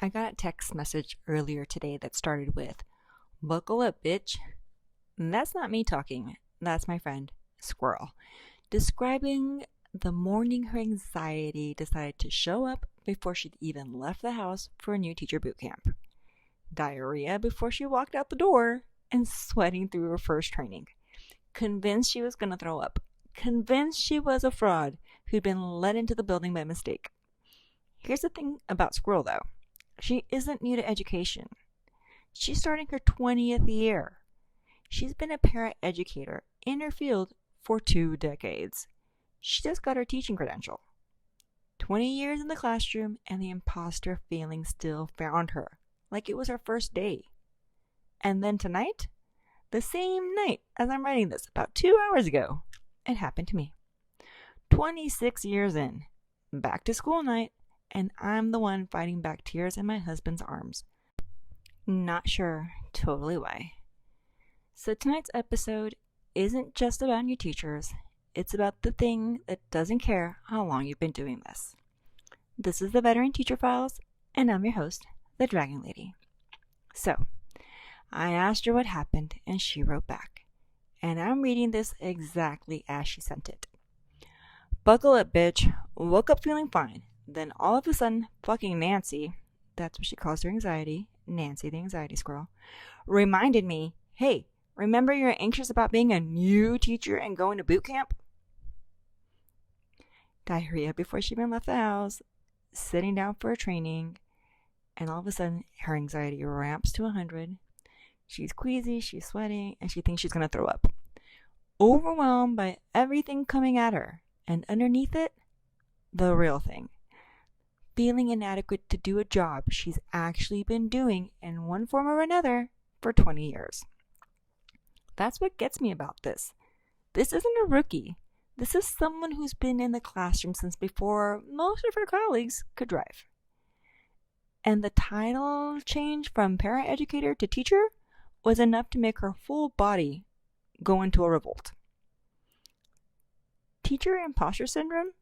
I got a text message earlier today that started with, "Buckle up, bitch." And that's not me talking. That's my friend, Squirrel, describing the morning her anxiety decided to show up before she'd even left the house for a new teacher boot camp. Diarrhea before she walked out the door, and sweating through her first training. Convinced she was going to throw up. Convinced she was a fraud who'd been let into the building by mistake. Here's the thing about Squirrel, though. She isn't new to education. She's starting her 20th year. She's been a paraeducator in her field for 2 decades. She just got her teaching credential. 20 years in the classroom, and the imposter feeling still found her, like it was her first day. And then tonight, the same night as I'm writing this, about 2 hours ago, it happened to me. 26 years in, back to school night, and I'm the one fighting back tears in my husband's arms. Not sure totally why. So tonight's episode isn't just about new teachers. It's about the thing that doesn't care how long you've been doing this. This is the Veteran Teacher Files, and I'm your host, the Dragon Lady. So, I asked her what happened, and she wrote back. And I'm reading this exactly as she sent it. "Buckle up, bitch. Woke up feeling fine. Then all of a sudden, fucking Nancy," that's what she calls her anxiety, Nancy the anxiety squirrel, "reminded me, hey, remember you're anxious about being a new teacher and going to boot camp?" Diarrhea before she even left the house, sitting down for a training, and all of a sudden her anxiety ramps to 100. She's queasy, she's sweating, and she thinks she's going to throw up. Overwhelmed by everything coming at her, and underneath it, the real thing. Feeling inadequate to do a job she's actually been doing in one form or another for 20 years. That's what gets me about this. This isn't a rookie. This is someone who's been in the classroom since before most of her colleagues could drive. And the title change from paraeducator to teacher was enough to make her full body go into a revolt. Teacher imposter syndrome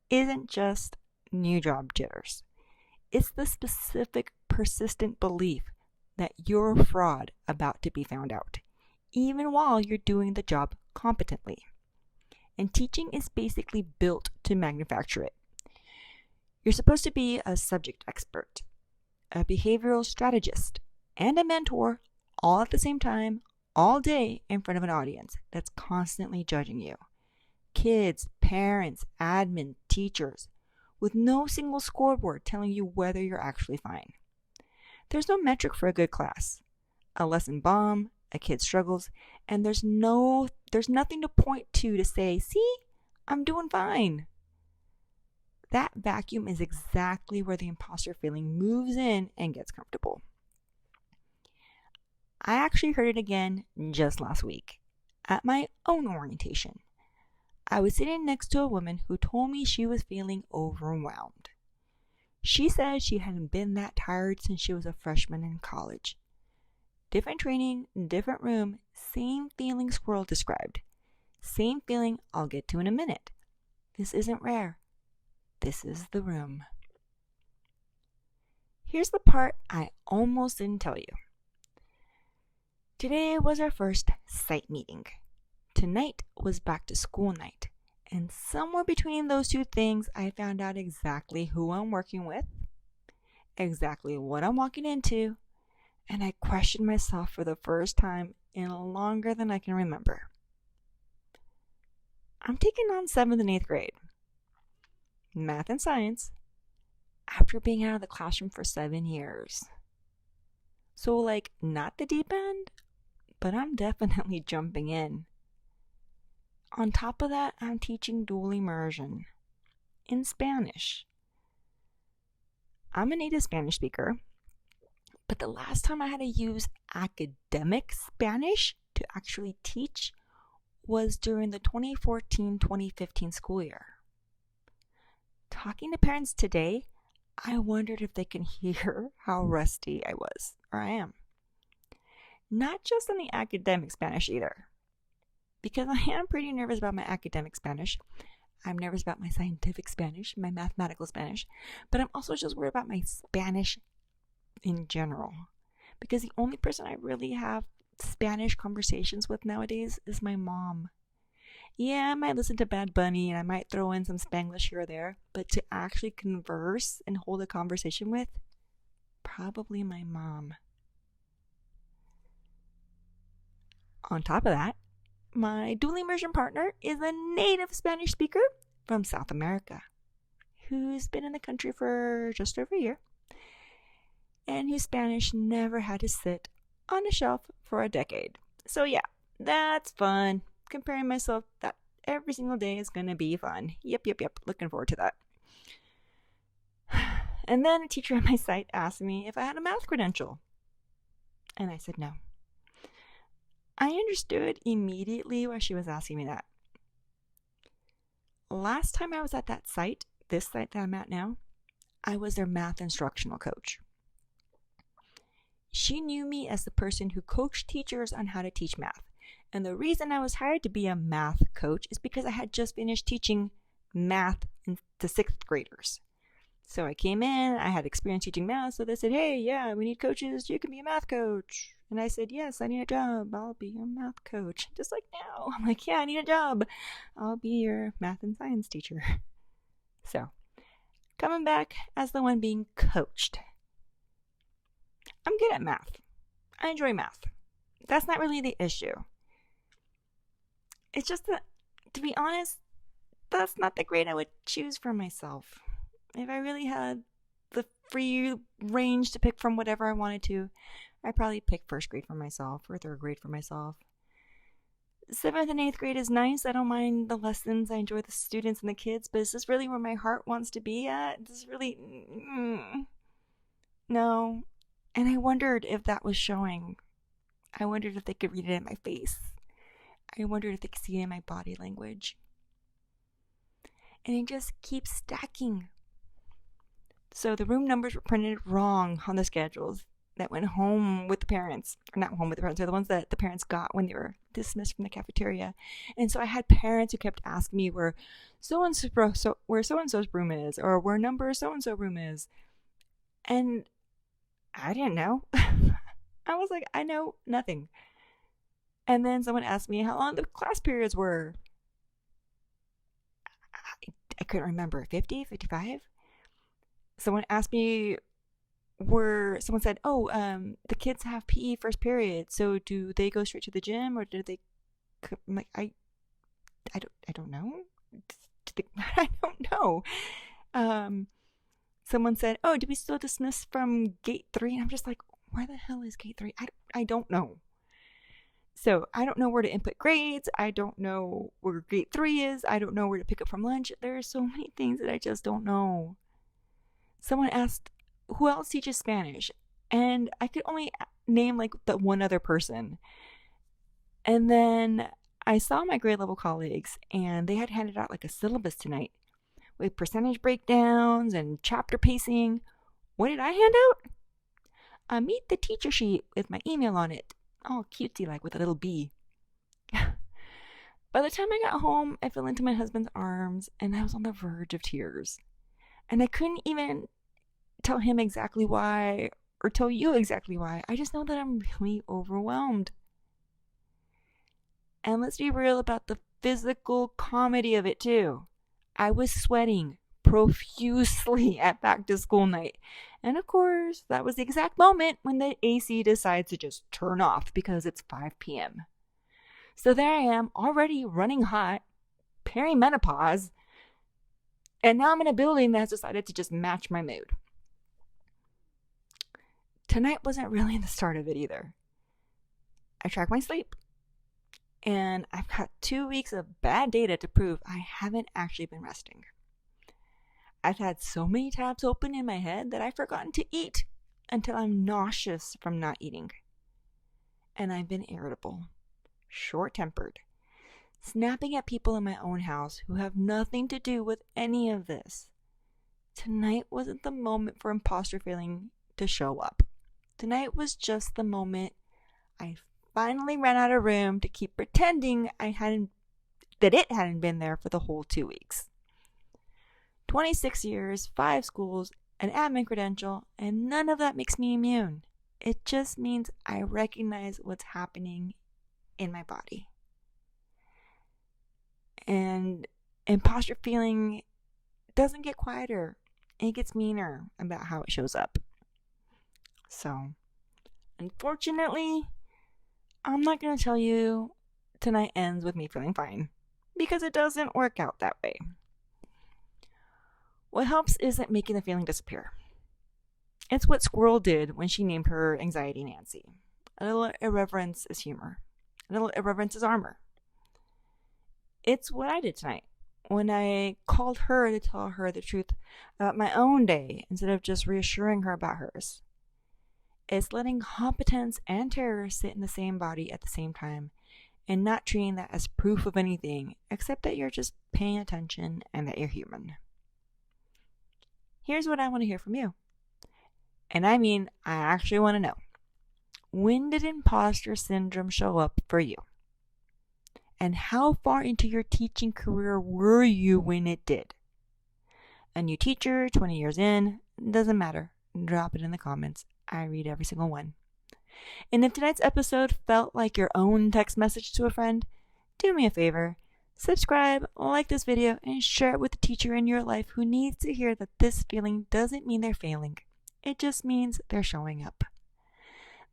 isn't just new job jitters. It's the specific, persistent belief that you're a fraud about to be found out, even while you're doing the job competently. And teaching is basically built to manufacture it. You're supposed to be a subject expert, a behavioral strategist, and a mentor all at the same time, all day in front of an audience that's constantly judging you. Kids, parents, admin, teachers, with no single scoreboard telling you whether you're actually fine. There's no metric for a good class. A lesson bomb, a kid struggles, and there's nothing to point to say, "See, I'm doing fine." That vacuum is exactly where the imposter feeling moves in and gets comfortable. I actually heard it again just last week at my own orientation. I was sitting next to a woman who told me she was feeling overwhelmed. She said she hadn't been that tired since she was a freshman in college. Different training, different room, same feeling Squirrel described. Same feeling I'll get to in a minute. This isn't rare. This is the room. Here's the part I almost didn't tell you. Today was our first site meeting. Tonight was back to school night. And somewhere between those two things, I found out exactly who I'm working with, exactly what I'm walking into, and I questioned myself for the first time in longer than I can remember. I'm taking on 7th and 8th grade. Math and science, after being out of the classroom for 7 years. So not the deep end, but I'm definitely jumping in. On top of that, I'm teaching dual immersion in Spanish. I'm a native Spanish speaker, but the last time I had to use academic Spanish to actually teach was during the 2014-2015 school year. Talking to parents today, I wondered if they can hear how rusty I was, or I am. Not just in the academic Spanish either, because I am pretty nervous about my academic Spanish. I'm nervous about my scientific Spanish, my mathematical Spanish, but I'm also just worried about my Spanish in general. Because the only person I really have Spanish conversations with nowadays is my mom. Yeah, I might listen to Bad Bunny and I might throw in some Spanglish here or there, but to actually converse and hold a conversation with, probably my mom. On top of that, my dual immersion partner is a native Spanish speaker from South America who's been in the country for just over a year and whose Spanish never had to sit on a shelf for a decade. So yeah, that's fun. Comparing myself that every single day is going to be fun. Yep. Looking forward to that. And then a teacher at my site asked me if I had a math credential. And I said no. I understood immediately why she was asking me that. Last time I was at that site, this site that I'm at now, I was their math instructional coach. She knew me as the person who coached teachers on how to teach math. And the reason I was hired to be a math coach is because I had just finished teaching math to 6th graders. So I came in, I had experience teaching math, so they said, hey, yeah, we need coaches, you can be a math coach. And I said, yes, I need a job, I'll be your math coach. Just like now, I'm like, yeah, I need a job, I'll be your math and science teacher. So, coming back as the one being coached. I'm good at math. I enjoy math. That's not really the issue. It's just that, to be honest, that's not the grade I would choose for myself. If I really had the free range to pick from whatever I wanted to, I'd probably pick 1st grade for myself or 3rd grade for myself. 7th and 8th grade is nice. I don't mind the lessons. I enjoy the students and the kids, but is this really where my heart wants to be at? This is really... No. And I wondered if that was showing. I wondered if they could read it in my face. I wondered if they could see it in my body language. And it just keeps stacking. So the room numbers were printed wrong on the schedules that went home with the parents. Or not home with the parents, they're the ones that the parents got when they were dismissed from the cafeteria. And so I had parents who kept asking me where so-and-so's room is, or where number so-and-so room is. And I didn't know. I was like, I know nothing. And then someone asked me how long the class periods were. I couldn't remember. 50, 55? Someone asked me someone said, the kids have PE first period, so do they go straight to the gym or do they... I'm like, I don't know. I don't know. Someone said, do we still dismiss from gate 3? And I'm just like, where the hell is gate 3? I don't know. So I don't know where to input grades. I don't know where gate 3 is. I don't know where to pick up from lunch. There are so many things that I just don't know. Someone asked, who else teaches Spanish? And I could only name like the one other person. And then I saw my grade level colleagues and they had handed out like a syllabus tonight with percentage breakdowns and chapter pacing. What did I hand out? Meet the teacher sheet with my email on it. All cutesy like with a little bee. By the time I got home, I fell into my husband's arms and I was on the verge of tears. And I couldn't even tell him exactly why or tell you exactly why. I just know that I'm really overwhelmed. And let's be real about the physical comedy of it too. I was sweating profusely at back to school night. And of course, that was the exact moment when the AC decides to just turn off because it's 5 p.m. So there I am, already running hot, perimenopause, and now I'm in a building that has decided to just match my mood. Tonight wasn't really the start of it either. I tracked my sleep, and I've got 2 weeks of bad data to prove I haven't actually been resting. I've had so many tabs open in my head that I've forgotten to eat until I'm nauseous from not eating. And I've been irritable, short-tempered, snapping at people in my own house who have nothing to do with any of this. Tonight wasn't the moment for imposter feeling to show up. Tonight was just the moment I finally ran out of room to keep pretending that it hadn't been there for the whole 2 weeks. 26 years, 5 schools, an admin credential, and none of that makes me immune. It just means I recognize what's happening in my body. And imposter feeling doesn't get quieter. It gets meaner about how it shows up. So, unfortunately, I'm not going to tell you tonight ends with me feeling fine, because it doesn't work out that way. What helps isn't making the feeling disappear. It's what Squirrel did when she named her anxiety Nancy. A little irreverence is humor. A little irreverence is armor. It's what I did tonight when I called her to tell her the truth about my own day instead of just reassuring her about hers. It's letting competence and terror sit in the same body at the same time and not treating that as proof of anything except that you're just paying attention and that you're human. Here's what I want to hear from you. And I mean, I actually want to know. When did imposter syndrome show up for you? And how far into your teaching career were you when it did? A new teacher, 20 years in, doesn't matter. Drop it in the comments. I read every single one. And if tonight's episode felt like your own text message to a friend, do me a favor. Subscribe, like this video, and share it with a teacher in your life who needs to hear that this feeling doesn't mean they're failing. It just means they're showing up.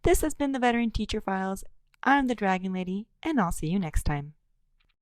This has been the Veteran Teacher Files. I'm the Dragon Lady, and I'll see you next time.